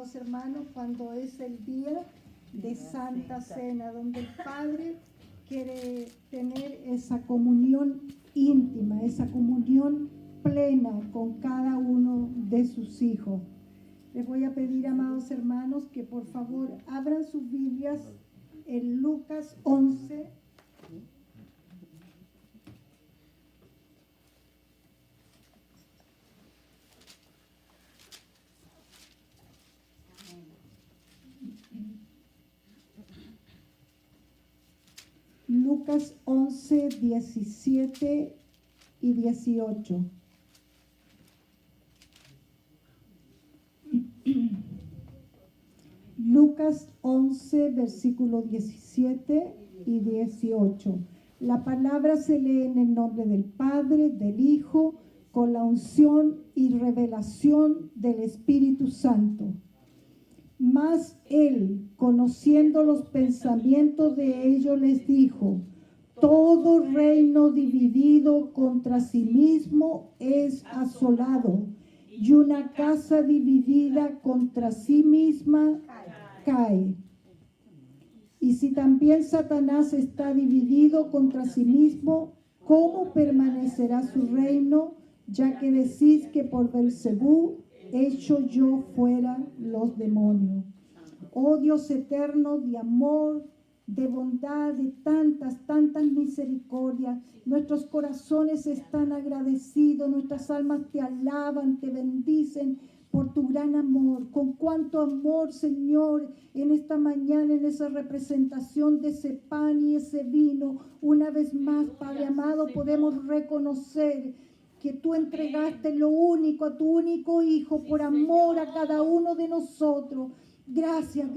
Hermanos, cuando es el día de Santa Cena, donde el Padre quiere tener esa comunión íntima, esa comunión plena con cada uno de sus hijos. Les voy a pedir, amados hermanos, que por favor abran sus Biblias en Lucas 11. Lucas 11, 17 y 18. Lucas 11, versículos 17 y 18. La palabra se lee en el nombre del Padre, del Hijo, con la unción y revelación del Espíritu Santo. Mas él, conociendo los pensamientos de ellos, les dijo: todo reino dividido contra sí mismo es asolado, y una casa dividida contra sí misma cae. Y si también Satanás está dividido contra sí mismo, ¿cómo permanecerá su reino? Ya que decís que por Belcebú echo yo fuera los demonios. Oh Dios eterno, de amor, de bondad, de tantas misericordias, nuestros corazones están agradecidos, nuestras almas te alaban, te bendicen por tu gran amor. Con cuánto amor, Señor, en esta mañana, en esa representación de ese pan y ese vino, una vez más, Padre amado, podemos reconocer que tú entregaste lo único a tu único Hijo por amor a cada uno de nosotros. Gracias,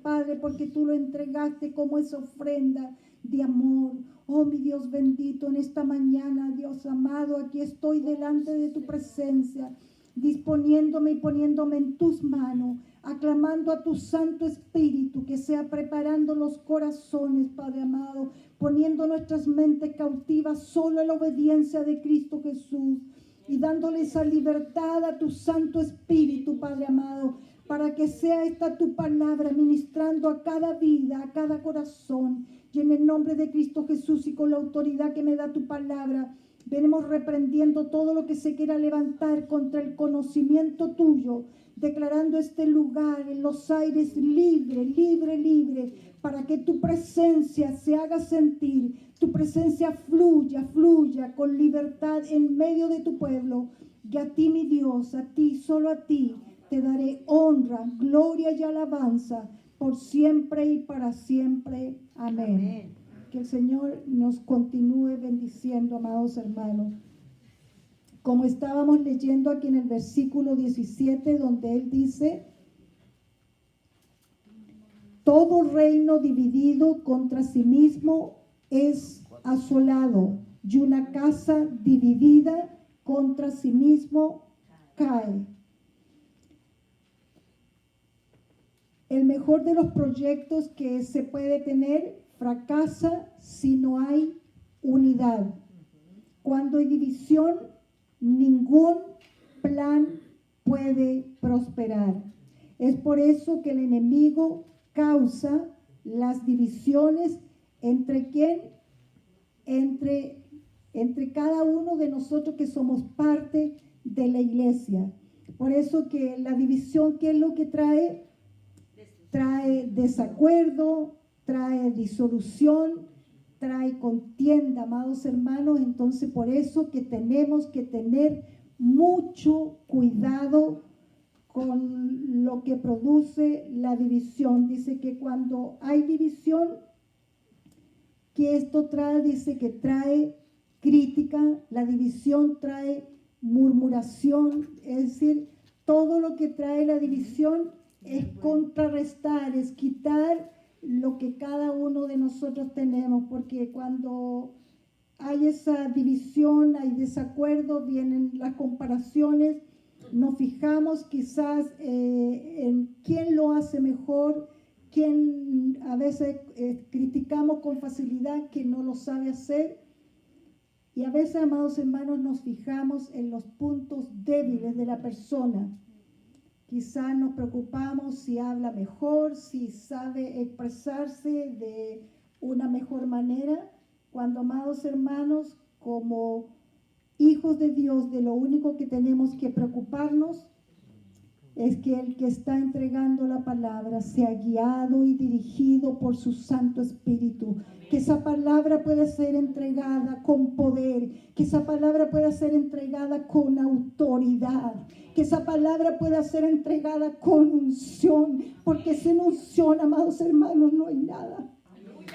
Padre, porque tú lo entregaste como esa ofrenda de amor. Oh, mi Dios bendito, en esta mañana, Dios amado, aquí estoy delante de tu presencia, disponiéndome y poniéndome en tus manos, aclamando a tu Santo Espíritu que sea preparando los corazones, Padre amado, poniendo nuestras mentes cautivas solo en la obediencia de Cristo Jesús y dándole esa libertad a tu Santo Espíritu, Padre amado, para que sea esta tu palabra ministrando a cada vida, a cada corazón. Y en el nombre de Cristo Jesús y con la autoridad que me da tu palabra, venimos reprendiendo todo lo que se quiera levantar contra el conocimiento tuyo, declarando este lugar en los aires libre, para que tu presencia se haga sentir, tu presencia fluya con libertad en medio de tu pueblo. Y a ti, mi Dios, a ti, solo a ti, te daré honra, gloria y alabanza por siempre y para siempre. Amén. Que el Señor nos continúe bendiciendo, amados hermanos. Como estábamos leyendo aquí en el versículo 17, donde Él dice: todo reino dividido contra sí mismo es asolado, y una casa dividida contra sí mismo cae. El mejor de los proyectos que se puede tener fracasa si no hay unidad. Cuando hay división, ningún plan puede prosperar. Es por eso que el enemigo causa las divisiones entre quién, entre cada uno de nosotros que somos parte de la iglesia. Por eso que la división, ¿qué es lo que trae? Trae desacuerdo, trae disolución, trae contienda, amados hermanos. Entonces, por eso que tenemos que tener mucho cuidado con lo que produce la división. Dice que cuando hay división, que esto trae, dice que trae crítica, la división trae murmuración, es decir, todo lo que trae la división es contrarrestar, es quitar lo que cada uno de nosotros tenemos, porque cuando hay esa división, hay desacuerdo, vienen las comparaciones, nos fijamos quizás en quién lo hace mejor, quién a veces criticamos con facilidad que no lo sabe hacer, y a veces, amados hermanos, nos fijamos en los puntos débiles de la persona. quizás nos preocupamos si habla mejor, si sabe expresarse de una mejor manera, cuando, amados hermanos, como hijos de Dios, de lo único que tenemos que preocuparnos es que el que está entregando la palabra sea guiado y dirigido por su Santo Espíritu. Que esa palabra pueda ser entregada con poder, que esa palabra pueda ser entregada con autoridad, que esa palabra pueda ser entregada con unción, porque sin unción, amados hermanos, no hay nada.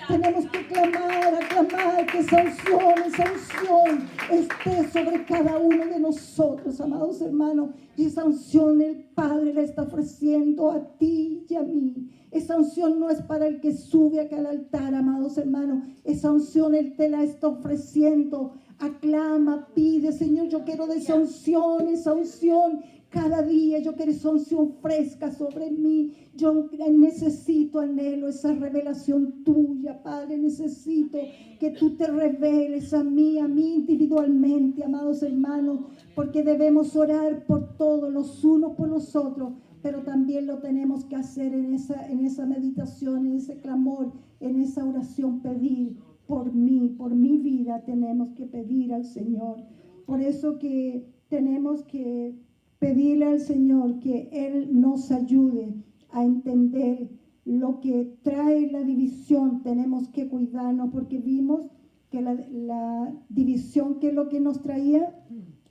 Tenemos que aclamar que esa unción esté sobre cada uno de nosotros, amados hermanos. Y esa unción el Padre la está ofreciendo a ti y a mí. Esa unción no es para el que sube acá al altar, amados hermanos. Esa unción Él te la está ofreciendo. Aclama, pide, Señor, yo quiero de esa unción. Cada día yo quiero esa unción fresca sobre mí. Yo necesito, anhelo esa revelación tuya, Padre. Necesito que tú te reveles a mí individualmente, amados hermanos, porque debemos orar por todos, los unos por los otros, pero también lo tenemos que hacer en esa meditación, en ese clamor, en esa oración, pedir por mi vida. Tenemos que pedir al Señor. Por eso que tenemos que pedirle al Señor que Él nos ayude a entender lo que trae la división. Tenemos que cuidarnos porque vimos que la división, que es lo que nos traía,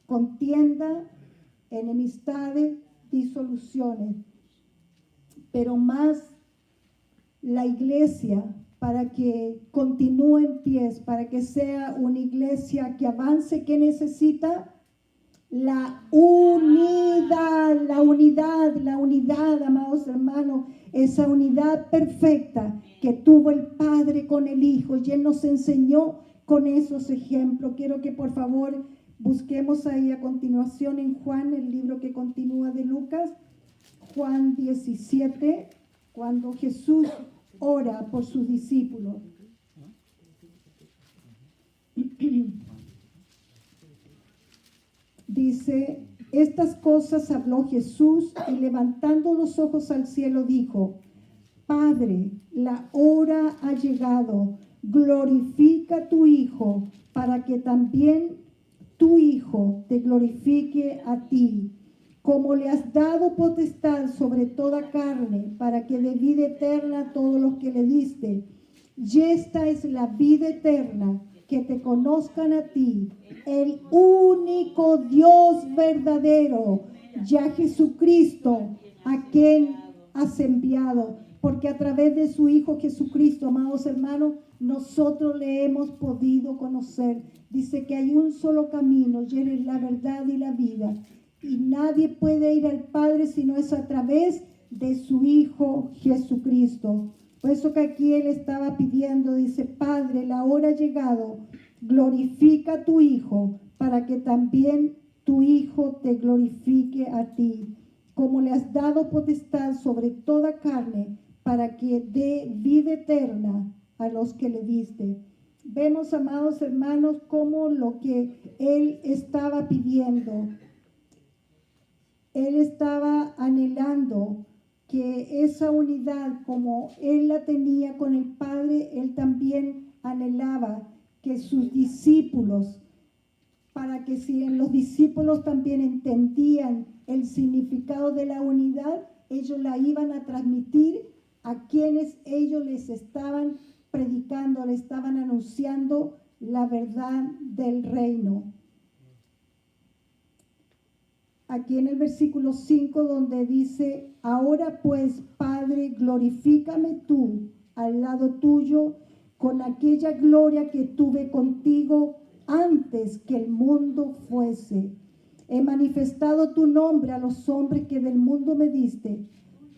contienda, enemistades, disoluciones. Pero más la iglesia, para que continúe en pie, para que sea una iglesia que avance, que necesita la unidad, amados hermanos, esa unidad perfecta que tuvo el Padre con el Hijo, y Él nos enseñó con esos ejemplos. Quiero que por favor busquemos ahí a continuación en Juan, el libro que continúa de Lucas, Juan 17, cuando Jesús ora por sus discípulos. Dice, estas cosas habló Jesús y levantando los ojos al cielo dijo, Padre, la hora ha llegado, glorifica a tu Hijo, para que también tu Hijo te glorifique a ti, como le has dado potestad sobre toda carne, para que dé vida eterna a todos los que le diste. Y esta es la vida eterna, que te conozcan a ti, el único Dios verdadero, y a Jesucristo, a quien has enviado. Porque a través de su Hijo Jesucristo, amados hermanos, nosotros le hemos podido conocer. Dice que hay un solo camino, y Él es la verdad y la vida. Y nadie puede ir al Padre si no es a través de su Hijo Jesucristo. Por eso que aquí Él estaba pidiendo, dice, Padre, la hora ha llegado, glorifica a tu Hijo, para que también tu Hijo te glorifique a ti, como le has dado potestad sobre toda carne, para que dé vida eterna a los que le diste. Vemos, amados hermanos, cómo lo que Él estaba pidiendo, Él estaba anhelando que esa unidad, como Él la tenía con el Padre, Él también anhelaba que sus discípulos, para que si los discípulos también entendían el significado de la unidad, ellos la iban a transmitir a quienes ellos les estaban predicando, le estaban anunciando la verdad del reino. Aquí en el versículo 5, donde dice, ahora pues, Padre, glorifícame tú al lado tuyo con aquella gloria que tuve contigo antes que el mundo fuese. He manifestado tu nombre a los hombres que del mundo me diste.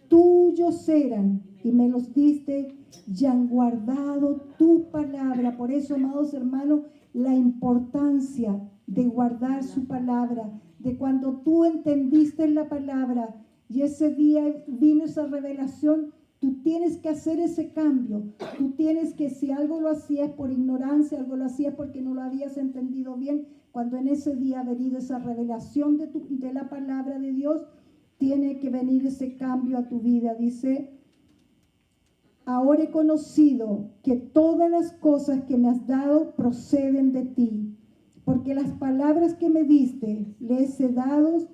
Tuyos eran y me los diste y han guardado tu palabra. Por eso, amados hermanos, la importancia de guardar su palabra, de cuando tú entendiste la palabra y ese día vino esa revelación, tú tienes que hacer ese cambio. Tú tienes que, si algo lo hacías por ignorancia, algo lo hacías porque no lo habías entendido bien, cuando en ese día ha venido esa revelación de la palabra de Dios, tiene que venir ese cambio a tu vida. Dice, ahora he conocido que todas las cosas que me has dado proceden de ti, porque las palabras que me diste les he dado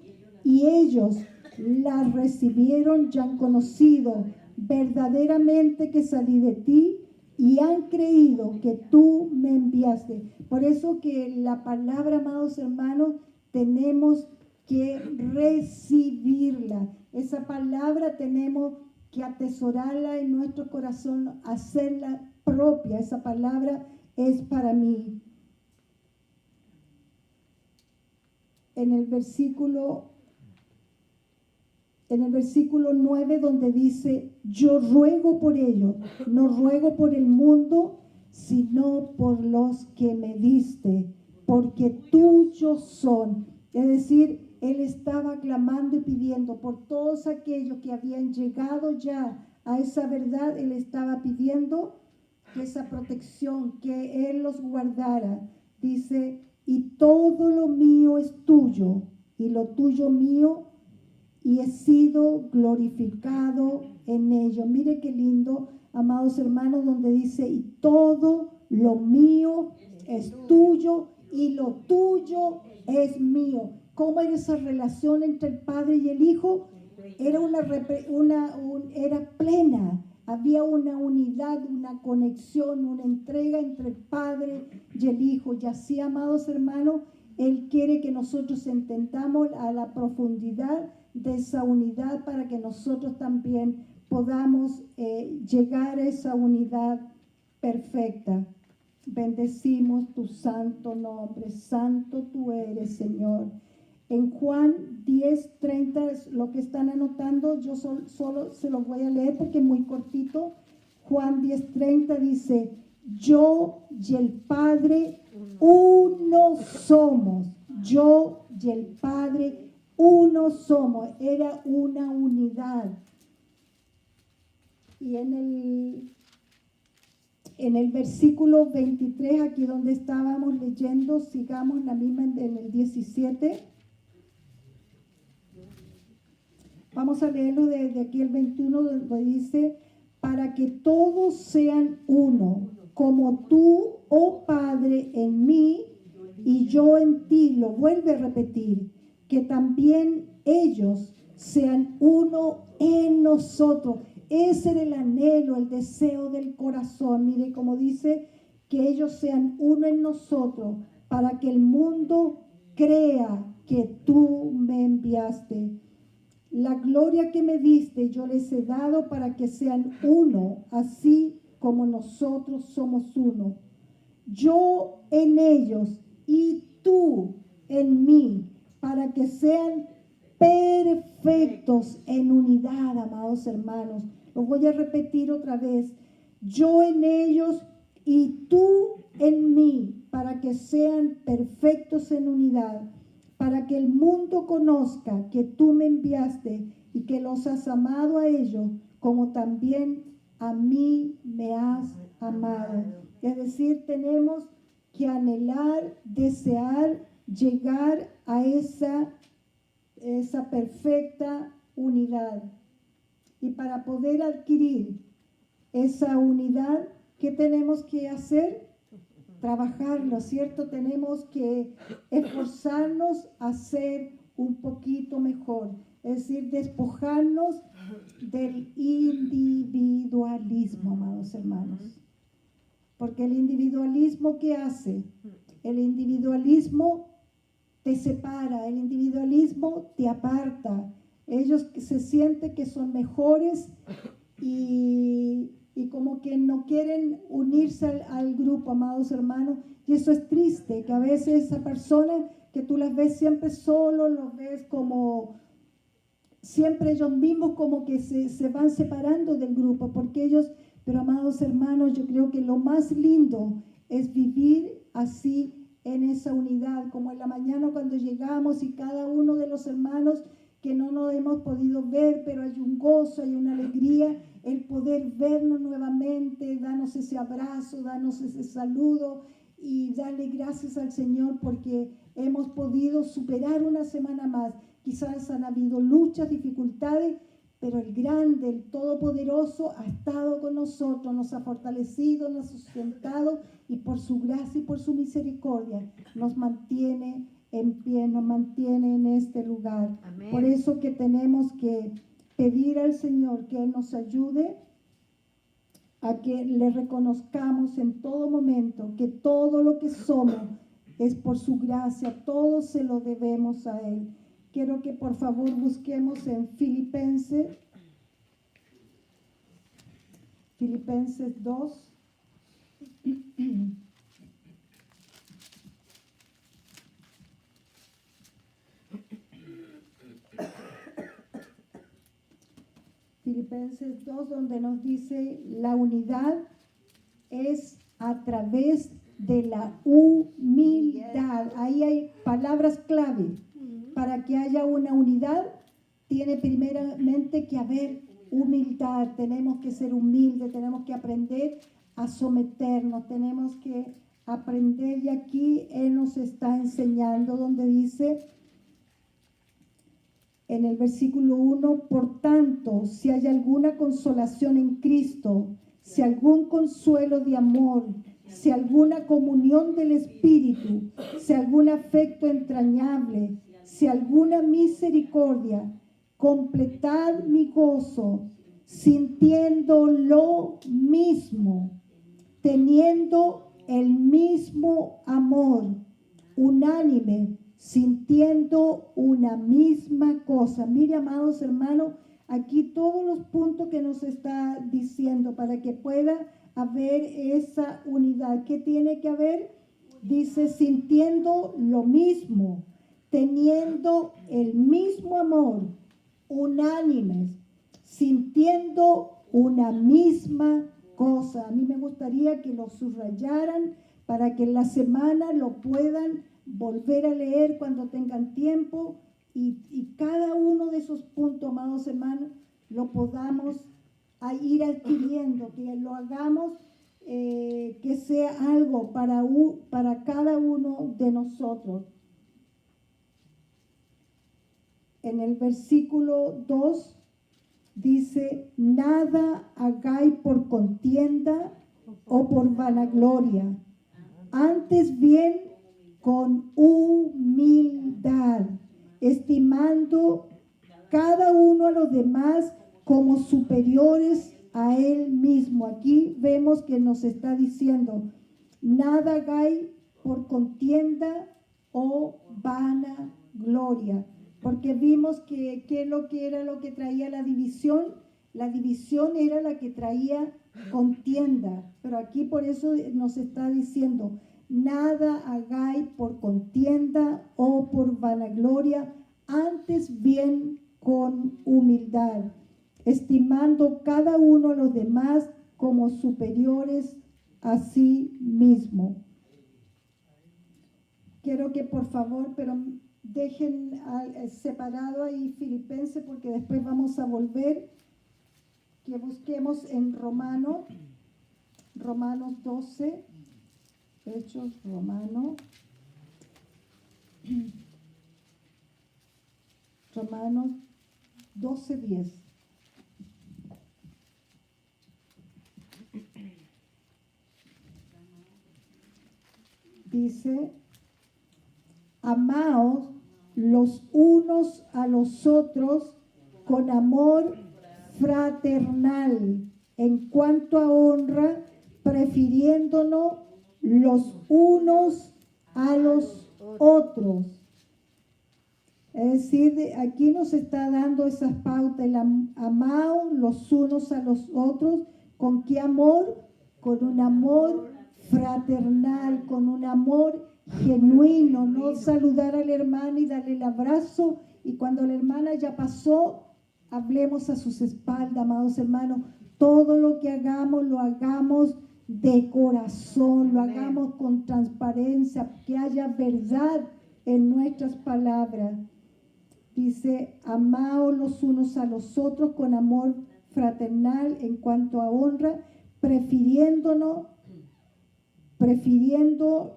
y ellos las recibieron y han conocido verdaderamente que salí de ti y han creído que tú me enviaste. Por eso que la palabra, amados hermanos, tenemos que recibirla. Esa palabra tenemos que atesorarla en nuestro corazón, hacerla propia. Esa palabra es para mí. En el versículo 9, donde dice, yo ruego por ellos, no ruego por el mundo, sino por los que me diste, porque tuyos son. Es decir, él estaba clamando y pidiendo por todos aquellos que habían llegado ya a esa verdad. Él estaba pidiendo que esa protección, que él los guardara. Dice, y todo lo mío es tuyo, y lo tuyo mío, y he sido glorificado en ello. Mire qué lindo, amados hermanos, donde dice, y todo lo mío es tuyo, y lo tuyo es mío. ¿Cómo era esa relación entre el Padre y el Hijo? Era era plena. Había una unidad, una conexión, una entrega entre el Padre y el Hijo. Y así, amados hermanos, Él quiere que nosotros entendamos a la profundidad de esa unidad para que nosotros también podamos llegar a esa unidad perfecta. Bendecimos tu santo nombre. Santo tú eres, Señor. En Juan 10:30, lo que están anotando, yo solo se los voy a leer porque es muy cortito. Juan 10:30 dice, yo y el Padre uno somos. Yo y el Padre uno somos. Era una unidad. Y en el versículo 23, aquí donde estábamos leyendo, sigamos la misma en el 17. Vamos a leerlo desde aquí el 21, donde dice, para que todos sean uno, como tú, oh Padre, en mí y yo en ti. Lo vuelve a repetir, que también ellos sean uno en nosotros. Ese era el anhelo, el deseo del corazón. Mire cómo dice, que ellos sean uno en nosotros, para que el mundo crea que tú me enviaste. La gloria que me diste yo les he dado para que sean uno, así como nosotros somos uno. Yo en ellos y tú en mí, para que sean perfectos en unidad, amados hermanos. Lo voy a repetir otra vez. Yo en ellos y tú en mí, para que sean perfectos en unidad, para que el mundo conozca que tú me enviaste y que los has amado a ellos, como también a mí me has amado. Es decir, tenemos que anhelar, desear, llegar a esa perfecta unidad. Y para poder adquirir esa unidad, ¿qué tenemos que hacer? Trabajarlo, ¿cierto? Tenemos que esforzarnos a ser un poquito mejor. Es decir, despojarnos del individualismo, amados hermanos. Porque el individualismo, ¿qué hace? El individualismo te separa, el individualismo te aparta. Ellos se sienten que son mejores y como que no quieren unirse al grupo, amados hermanos. Y eso es triste, que a veces esa persona que tú las ves siempre solo, los ves como siempre ellos mismos como que se van separando del grupo, porque ellos, pero amados hermanos, yo creo que lo más lindo es vivir así en esa unidad, como en la mañana cuando llegamos y cada uno de los hermanos que no nos hemos podido ver, pero hay un gozo, hay una alegría, el poder vernos nuevamente, darnos ese abrazo, darnos ese saludo y darle gracias al Señor porque hemos podido superar una semana más. quizás han habido luchas, dificultades, pero el grande, el todopoderoso ha estado con nosotros, nos ha fortalecido, nos ha sustentado y por su gracia y por su misericordia nos mantiene en pie, nos mantiene en este lugar. Amén. Por eso que tenemos que pedir al Señor que Él nos ayude a que le reconozcamos en todo momento que todo lo que somos es por su gracia, todo se lo debemos a Él. Quiero que por favor busquemos en Filipenses 2. Filipenses 2, donde nos dice la unidad es a través de la humildad. Ahí hay palabras clave. Para que haya una unidad, tiene primeramente que haber humildad. Tenemos que ser humildes, tenemos que aprender a someternos, tenemos que aprender. Y aquí Él nos está enseñando, donde dice en el versículo 1, por tanto, si hay alguna consolación en Cristo, si algún consuelo de amor, si alguna comunión del Espíritu, si algún afecto entrañable, si alguna misericordia, completad mi gozo, sintiendo lo mismo, teniendo el mismo amor, unánime, sintiendo una misma cosa. Mire, amados hermanos, aquí todos los puntos que nos está diciendo para que pueda haber esa unidad. ¿Qué tiene que haber? Dice, sintiendo lo mismo, teniendo el mismo amor, unánimes, sintiendo una misma cosa. A mí me gustaría que lo subrayaran para que en la semana lo puedan volver a leer cuando tengan tiempo y cada uno de esos puntos, amados hermanos, lo podamos ir adquiriendo, que lo hagamos, que sea algo para cada uno de nosotros. En el versículo 2 dice, nada hagáis por contienda o por vanagloria, antes bien con humildad, estimando cada uno a los demás como superiores a él mismo. Aquí vemos que nos está diciendo, nada hagáis por contienda o vanagloria, porque vimos que lo que era lo que traía la división era la que traía contienda, pero aquí por eso nos está diciendo, nada hagáis por contienda o por vanagloria, antes bien con humildad, estimando cada uno a los demás como superiores a sí mismo. Quiero que por favor, pero dejen separado ahí Filipenses, porque después vamos a volver, que busquemos en Romanos 12, Hechos Romanos 12:10. Dice, amaos los unos a los otros con amor fraternal, en cuanto a honra, prefiriéndonos los unos a los otros. Es decir, aquí nos está dando esas pautas, el amaos los unos a los otros. ¿Con qué amor? Con un amor fraternal, con un amor genuino, no saludar al hermano y darle el abrazo y cuando la hermana ya pasó, hablemos a sus espaldas, amados hermanos. Todo lo que hagamos, lo hagamos de corazón, lo hagamos con transparencia, que haya verdad en nuestras palabras. Dice, amaos los unos a los otros con amor fraternal en cuanto a honra, prefiriendo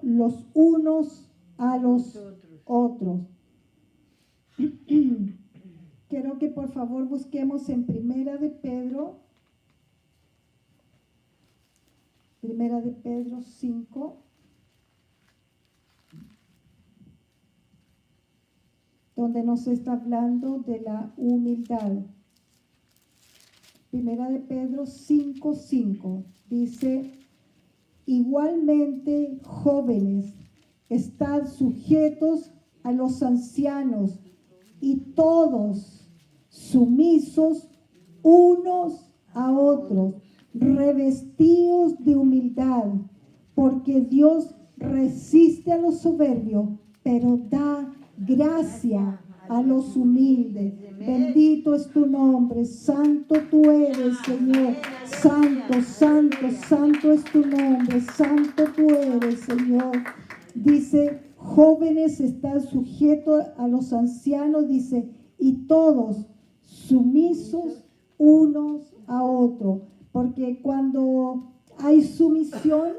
los unos a los otros. Quiero que por favor busquemos en Primera de Pedro 5, donde nos está hablando de la humildad. Primera de Pedro 5:5 dice: igualmente, jóvenes, estad sujetos a los ancianos y todos sumisos unos a otros, revestidos de humildad, porque Dios resiste a los soberbios, pero da gracia a los humildes. Bendito es tu nombre, santo tú eres, Señor. Santo, santo, santo es tu nombre, santo tú eres, Señor. Dice, jóvenes están sujetos a los ancianos, dice, y todos sumisos unos a otros. Porque cuando hay sumisión,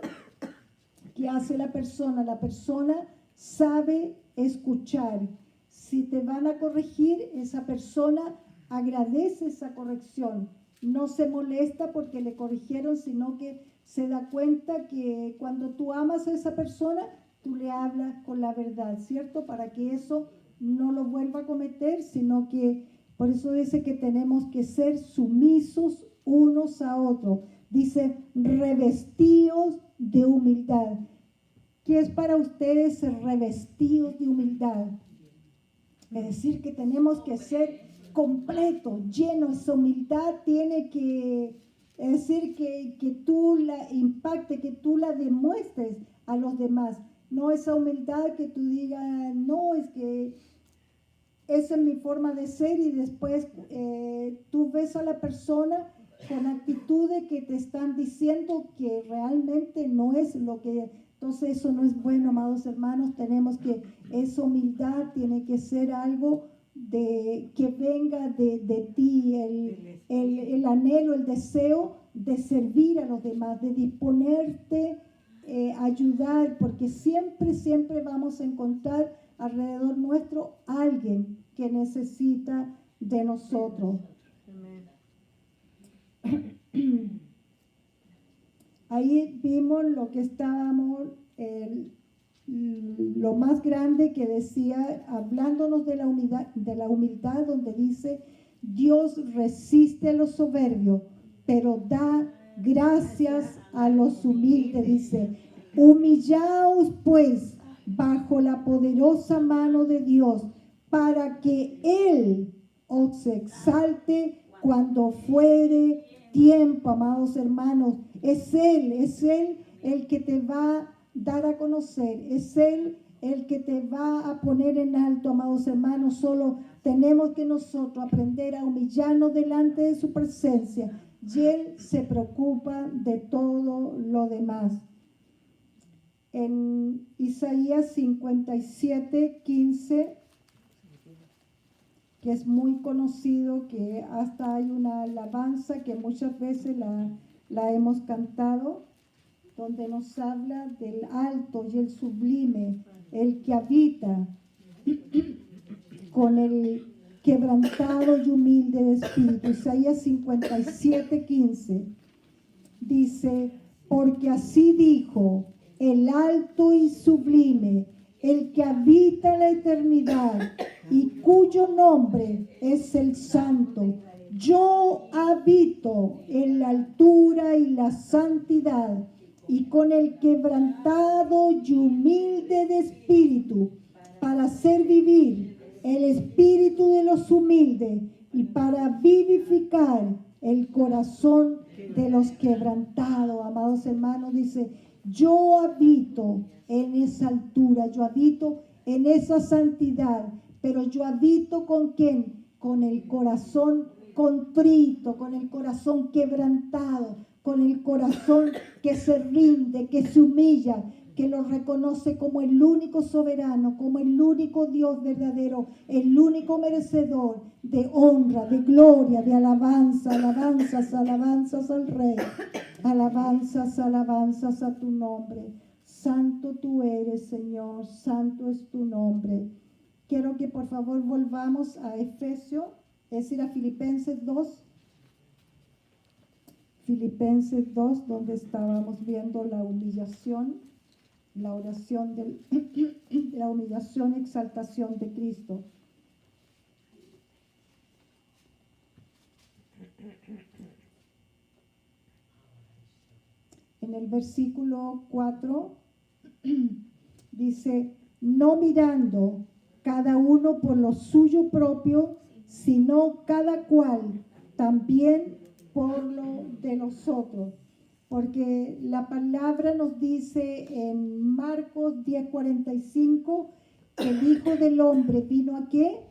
¿qué hace la persona? La persona sabe escuchar. Si te van a corregir, esa persona agradece esa corrección. No se molesta porque le corrigieron, sino que se da cuenta que cuando tú amas a esa persona, tú le hablas con la verdad, ¿cierto? Para que eso no lo vuelva a cometer, sino que por eso dice que tenemos que ser sumisos unos a otros. Dice, revestidos de humildad. ¿Qué es para ustedes ser revestidos de humildad? Es decir, que tenemos que ser completos, llenos. Esa humildad tiene que, es decir, que tú la impactes, que tú la demuestres a los demás. No esa humildad que tú digas, no, es que esa es mi forma de ser, y después tú ves a la persona con actitudes que te están diciendo que realmente no es lo que... Entonces eso no es bueno, amados hermanos. Tenemos que, esa humildad tiene que ser algo que venga de ti, el anhelo, el deseo de servir a los demás, de disponerte a ayudar, porque siempre, siempre vamos a encontrar alrededor nuestro alguien que necesita de nosotros. Ahí vimos lo que estábamos, lo más grande que decía, hablándonos de la humildad, donde dice, Dios resiste a los soberbios, pero da gracias a los humildes. Dice, humillaos pues bajo la poderosa mano de Dios, para que Él os exalte cuando fuere tiempo, amados hermanos. Es Él el que te va a dar a conocer, es Él el que te va a poner en alto, amados hermanos. Solo tenemos que nosotros aprender a humillarnos delante de su presencia, y Él se preocupa de todo lo demás. En Isaías 57:15, que es muy conocido, que hasta hay una alabanza que muchas veces la hemos cantado, donde nos habla del alto y el sublime, el que habita con el quebrantado y humilde de espíritu. Isaías 57:15 dice, porque así dijo el alto y sublime, el que habita en la eternidad y cuyo nombre es el Santo. Yo habito en la altura y la santidad, y con el quebrantado y humilde de espíritu, para hacer vivir el espíritu de los humildes y para vivificar el corazón de los quebrantados. Amados hermanos, dice, yo habito en esa altura, yo habito en esa santidad, pero yo habito ¿con quién? Con el corazón contrito, con el corazón quebrantado, con el corazón que se rinde, que se humilla, que lo reconoce como el único soberano, como el único Dios verdadero, el único merecedor de honra, de gloria, de alabanza, alabanzas, alabanzas al Rey, alabanzas, alabanzas a tu nombre. Santo tú eres, Señor, santo es tu nombre. Quiero que por favor volvamos a Efesios, es decir, a Filipenses 2. Filipenses 2, donde estábamos viendo la humillación, la oración de la humillación y exaltación de Cristo. En el versículo 4 dice, no mirando cada uno por lo suyo propio, sino cada cual también por lo de los otros. Porque la palabra nos dice en Marcos 10:45 que el Hijo del Hombre vino ¿a qué?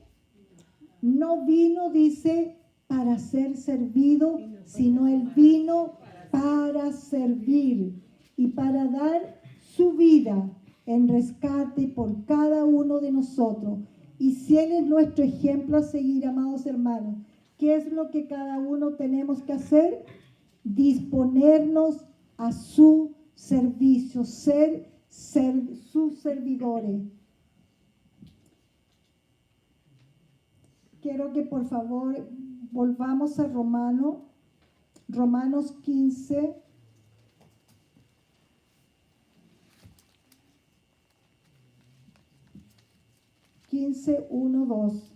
No vino, dice, para ser servido, sino Él vino para servir y para dar su vida en rescate por cada uno de nosotros. Y si Él es nuestro ejemplo a seguir, amados hermanos, ¿qué es lo que cada uno tenemos que hacer? Disponernos a su servicio, ser sus servidores. Quiero que por favor volvamos a Romanos 15. Quince, 1, 2.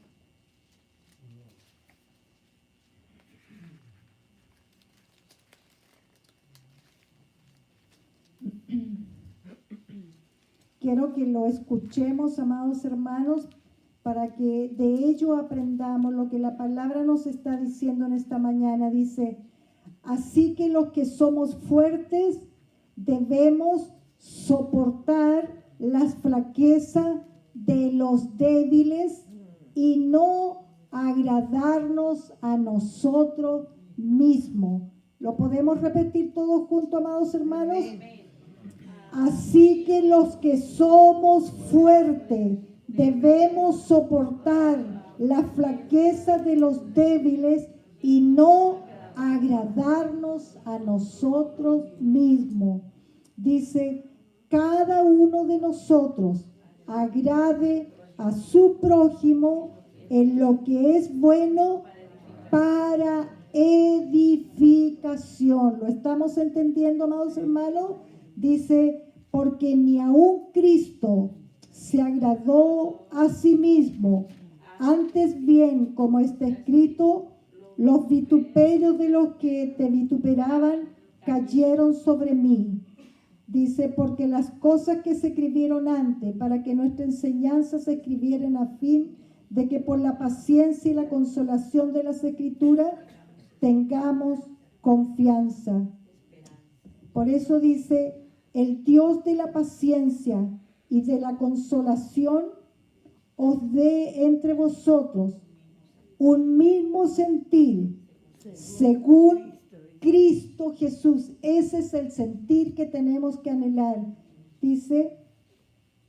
Quiero que lo escuchemos, amados hermanos, para que de ello aprendamos lo que la palabra nos está diciendo en esta mañana. Dice, así que los que somos fuertes debemos soportar las flaquezas de los débiles y no agradarnos a nosotros mismos. ¿Lo podemos repetir todos juntos, amados hermanos? Así que los que somos fuertes debemos soportar la flaqueza de los débiles y no agradarnos a nosotros mismos. Dice, cada uno de nosotros agrade a su prójimo en lo que es bueno para edificación. ¿Lo estamos entendiendo, amados hermanos? Dice, porque ni aun Cristo se agradó a sí mismo, antes bien, como está escrito, los vituperios de los que te vituperaban cayeron sobre mí. Dice, porque las cosas que se escribieron antes, para que nuestra enseñanza se escribieran a fin de que por la paciencia y la consolación de las Escrituras tengamos confianza. Por eso dice, el Dios de la paciencia y de la consolación os dé entre vosotros un mismo sentir, según Cristo Jesús. Ese es el sentir que tenemos que anhelar. Dice,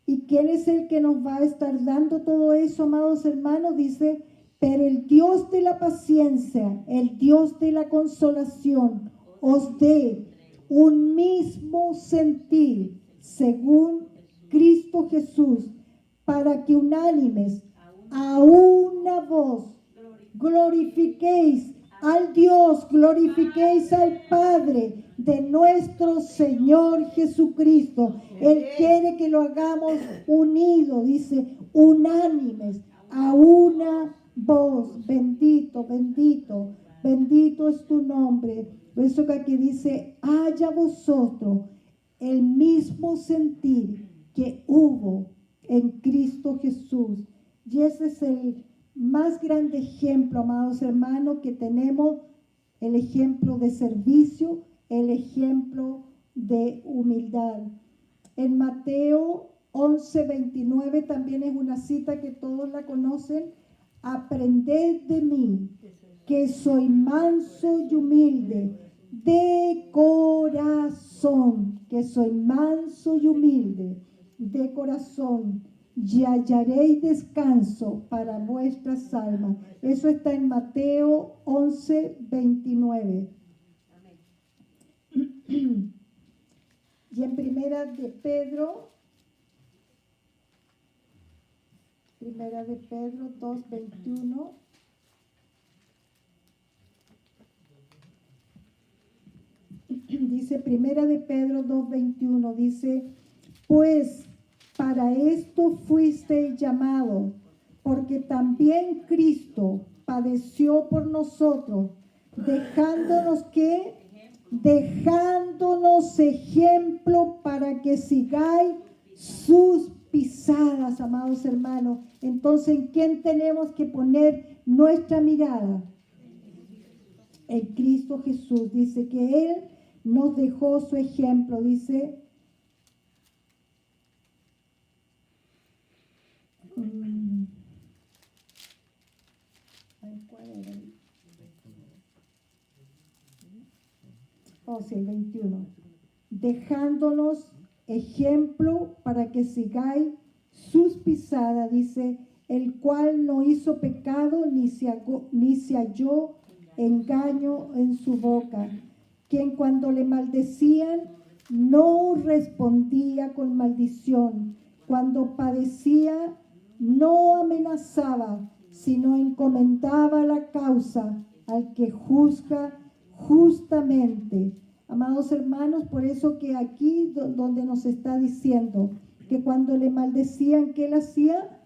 ¿y quién es el que nos va a estar dando todo eso, amados hermanos? Dice, pero el Dios de la paciencia, el Dios de la consolación, os dé un mismo sentir, según Cristo Jesús, para que unánimes a una voz glorifiquéis al Dios, glorifiquéis al Padre de nuestro Señor Jesucristo. Él quiere que lo hagamos unidos, dice, unánimes, a una voz. Bendito, bendito, bendito es tu nombre. Por eso que aquí dice, haya vosotros el mismo sentir que hubo en Cristo Jesús. Y ese es el más grande ejemplo, amados hermanos, que tenemos, el ejemplo de servicio, el ejemplo de humildad. En Mateo 11:29 también es una cita que todos la conocen. Aprended de mí, que soy manso y humilde de corazón, que soy manso y humilde de corazón, y hallaréis descanso para vuestras almas. Eso está en Mateo 11:29. Y en primera de Pedro, Primera de Pedro 2:21. Dice Primera de Pedro 2:21, dice, pues para esto fuisteis llamados, porque también Cristo padeció por nosotros, dejándonos que, dejándonos ejemplo para que sigáis sus pisadas, amados hermanos. Entonces, ¿en quién tenemos que poner nuestra mirada? En Cristo Jesús. Dice que Él nos dejó su ejemplo, dice, ¿cuál era? Sí, el 21. Dejándonos ejemplo para que sigáis sus pisadas, dice, el cual no hizo pecado ni se halló engaño en su boca, quien cuando le maldecían no respondía con maldición, cuando padecía no amenazaba, sino encomendaba la causa al que juzga justamente. Amados hermanos, por eso que aquí donde nos está diciendo que cuando le maldecían, ¿qué él hacía?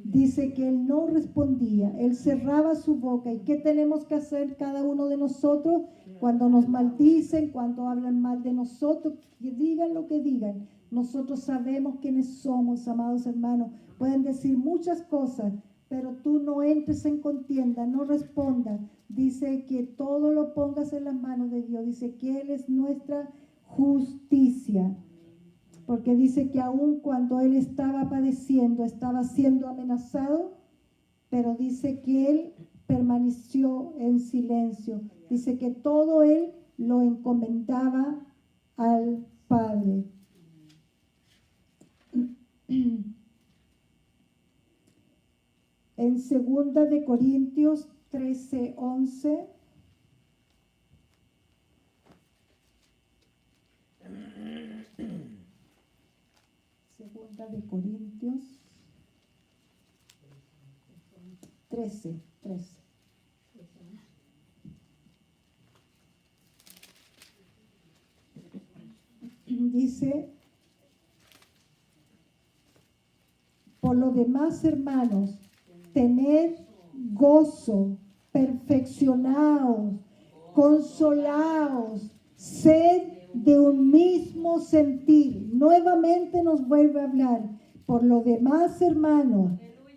Dice que él no respondía, él cerraba su boca. ¿Y qué tenemos que hacer cada uno de nosotros cuando nos maldicen, cuando hablan mal de nosotros? Que digan lo que digan. Nosotros sabemos quiénes somos, amados hermanos. Pueden decir muchas cosas, pero tú no entres en contienda, no respondas. Dice que todo lo pongas en las manos de Dios. Dice que Él es nuestra justicia. Porque dice que aun cuando Él estaba padeciendo, estaba siendo amenazado, pero dice que Él permaneció en silencio. Dice que todo Él lo encomendaba al Padre. En 2 de Corintios 13:11. Segunda de Corintios 13. Dice, por lo demás, hermanos, tened gozo, perfeccionaos, consolaos, sed de un mismo sentir. Nuevamente nos vuelve a hablar. Por lo demás, hermanos,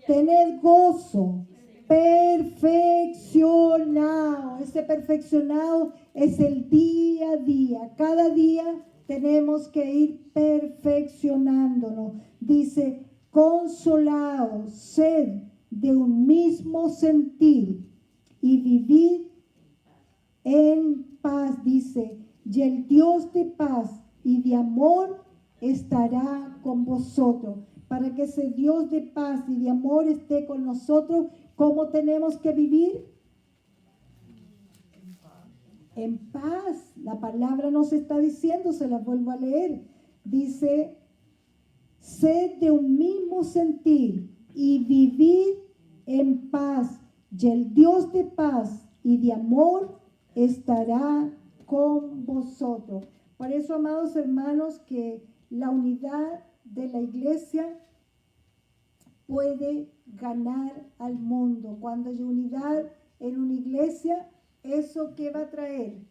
tened gozo, perfeccionado. Ese perfeccionado es el día a día. Cada día tenemos que ir perfeccionándonos. Dice, consolaos, sed de un mismo sentir y vivid en paz, dice, y el Dios de paz y de amor estará con vosotros. Para que ese Dios de paz y de amor esté con nosotros, ¿cómo tenemos que vivir? En paz. La palabra nos está diciendo, se la vuelvo a leer. Dice, sed de un mismo sentir y vivid en paz, y el Dios de paz y de amor estará con vosotros. Por eso, amados hermanos, que la unidad de la iglesia puede ganar al mundo. Cuando hay unidad en una iglesia, ¿eso qué va a traer?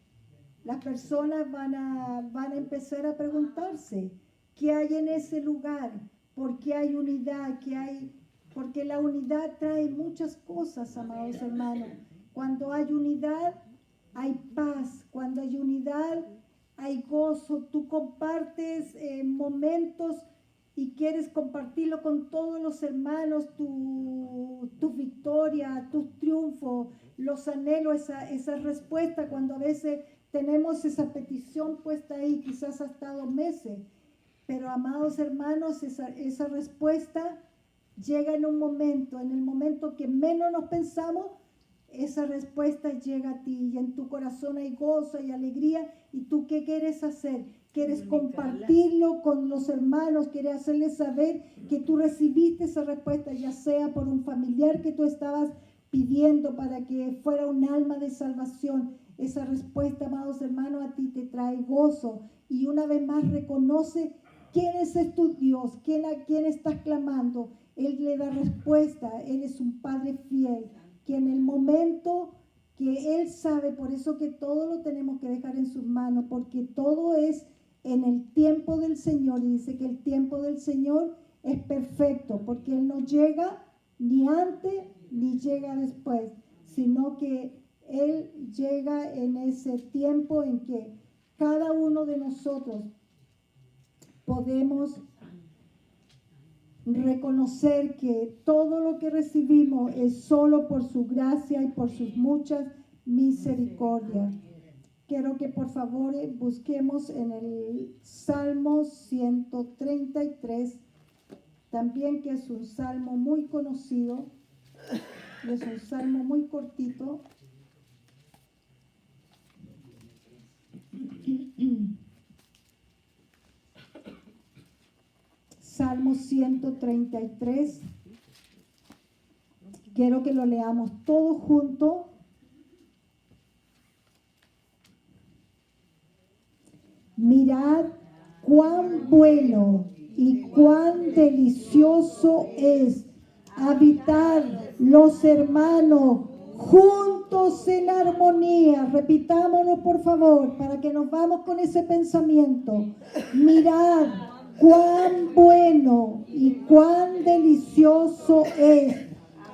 Las personas van a empezar a preguntarse, ¿qué hay en ese lugar? ¿Por qué hay unidad? Porque la unidad trae muchas cosas, amados hermanos. Cuando hay unidad, hay paz. Cuando hay unidad, hay gozo. Tú compartes momentos y quieres compartirlo con todos los hermanos, tu victoria, tus triunfos, los anhelos, esa respuesta, cuando a veces tenemos esa petición puesta ahí, quizás hasta 2 meses. Pero, amados hermanos, esa respuesta llega en un momento, en el momento que menos nos pensamos, esa respuesta llega a ti y en tu corazón hay gozo y alegría. ¿Y tú qué quieres hacer? ¿Quieres compartirlo con los hermanos? ¿Quieres hacerles saber que tú recibiste esa respuesta, ya sea por un familiar que tú estabas pidiendo para que fuera un alma de salvación? Esa respuesta, amados hermanos, a ti te trae gozo. Y una vez más reconoce quién es tu Dios, a quién estás clamando. Él le da respuesta. Él es un Padre fiel, que en el momento que Él sabe, por eso que todo lo tenemos que dejar en sus manos, porque todo es en el tiempo del Señor. Y dice que el tiempo del Señor es perfecto, porque Él no llega ni antes ni llega después, sino que Él llega en ese tiempo en que cada uno de nosotros podemos reconocer que todo lo que recibimos es solo por su gracia y por sus muchas misericordias. Quiero que por favor busquemos en el Salmo 133, también, que es un salmo muy conocido, es un salmo muy cortito. Salmo 133. Quiero que lo leamos todos juntos. Mirad cuán bueno y cuán delicioso es habitar los hermanos juntos en armonía. Repitámonos por favor para que nos vamos con ese pensamiento. Mirad cuán bueno y cuán delicioso es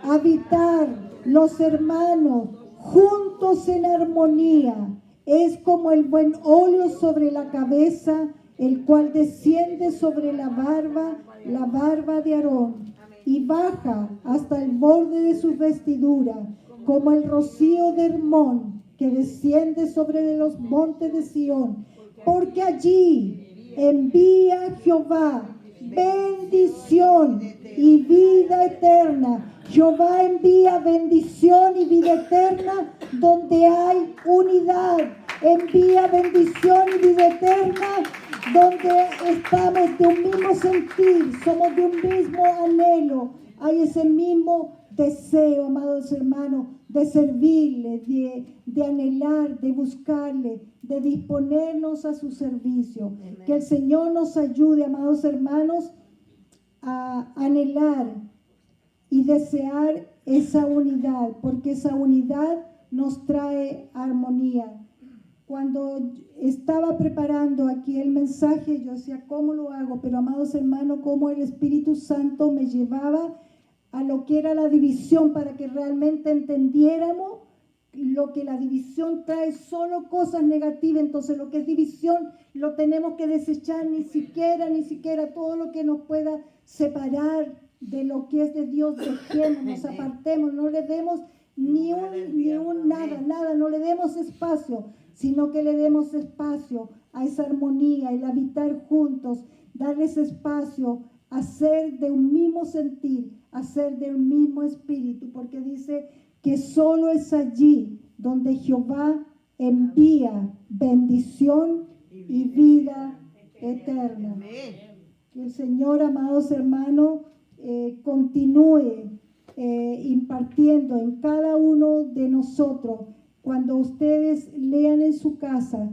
habitar los hermanos juntos en armonía. Es como el buen óleo sobre la cabeza, el cual desciende sobre la barba de Aarón, y baja hasta el borde de sus vestiduras, como el rocío de Hermón, que desciende sobre los montes de Sión. Porque allí envía Jehová bendición y vida eterna. Jehová envía bendición y vida eterna donde hay unidad. Envía bendición y vida eterna donde estamos de un mismo sentir, somos de un mismo anhelo. Hay ese mismo deseo, amados hermanos, de servirle, de anhelar, de buscarle, de disponernos a su servicio. Que el Señor nos ayude, amados hermanos, a anhelar y desear esa unidad, porque esa unidad nos trae armonía. Cuando estaba preparando aquí el mensaje, yo decía, ¿cómo lo hago? Pero, amados hermanos, cómo el Espíritu Santo me llevaba a lo que era la división, para que realmente entendiéramos lo que la división trae, solo cosas negativas. Entonces, lo que es división lo tenemos que desechar, ni siquiera todo lo que nos pueda separar de lo que es de Dios, dejemos, nos apartemos, no le demos ni un nada, no le demos espacio, sino que le demos espacio a esa armonía, el habitar juntos, darles espacio a ser de un mismo sentir, a ser de un mismo espíritu, porque dice que solo es allí donde Jehová envía bendición y vida eterna. Que el Señor, amados hermanos, continúe impartiendo en cada uno de nosotros, cuando ustedes lean en su casa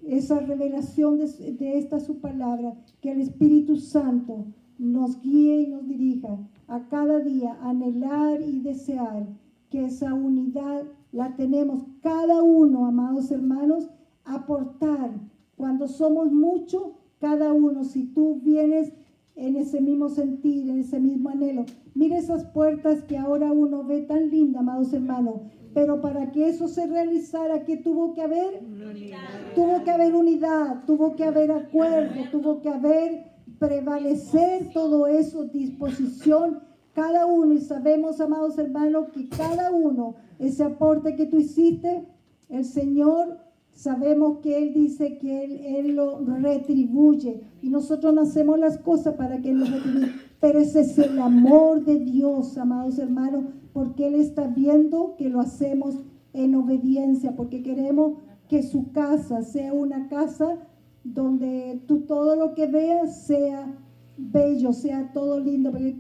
esa revelación de esta su palabra, que el Espíritu Santo nos guíe y nos dirija a cada día, a anhelar y desear que esa unidad la tenemos cada uno, amados hermanos, aportar. Cuando somos muchos, cada uno, si tú vienes en ese mismo sentir, en ese mismo anhelo. Mira esas puertas que ahora uno ve tan lindas, amados hermanos. Pero para que eso se realizara, ¿qué tuvo que haber? Unidad. Tuvo que haber unidad, tuvo que haber acuerdo, tuvo que haber prevalecer todo eso, disposición, cada uno. Y sabemos, amados hermanos, que cada uno, ese aporte que tú hiciste, el Señor, sabemos que Él dice que Él lo retribuye. Y nosotros no hacemos las cosas para que Él lo retribuya. Pero ese es el amor de Dios, amados hermanos, porque Él está viendo que lo hacemos en obediencia, porque queremos que su casa sea una casa donde tú todo lo que veas sea bello, sea todo lindo. Porque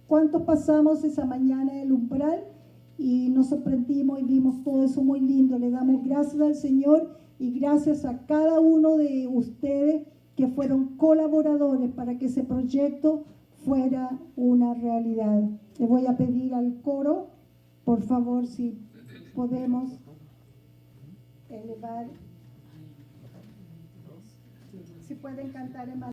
¿cuántos pasamos esa mañana en el umbral y nos sorprendimos y vimos todo eso muy lindo? Le damos gracias al Señor y gracias a cada uno de ustedes que fueron colaboradores para que ese proyecto fuera una realidad. Le voy a pedir al coro, por favor, si podemos elevar, si pueden cantar en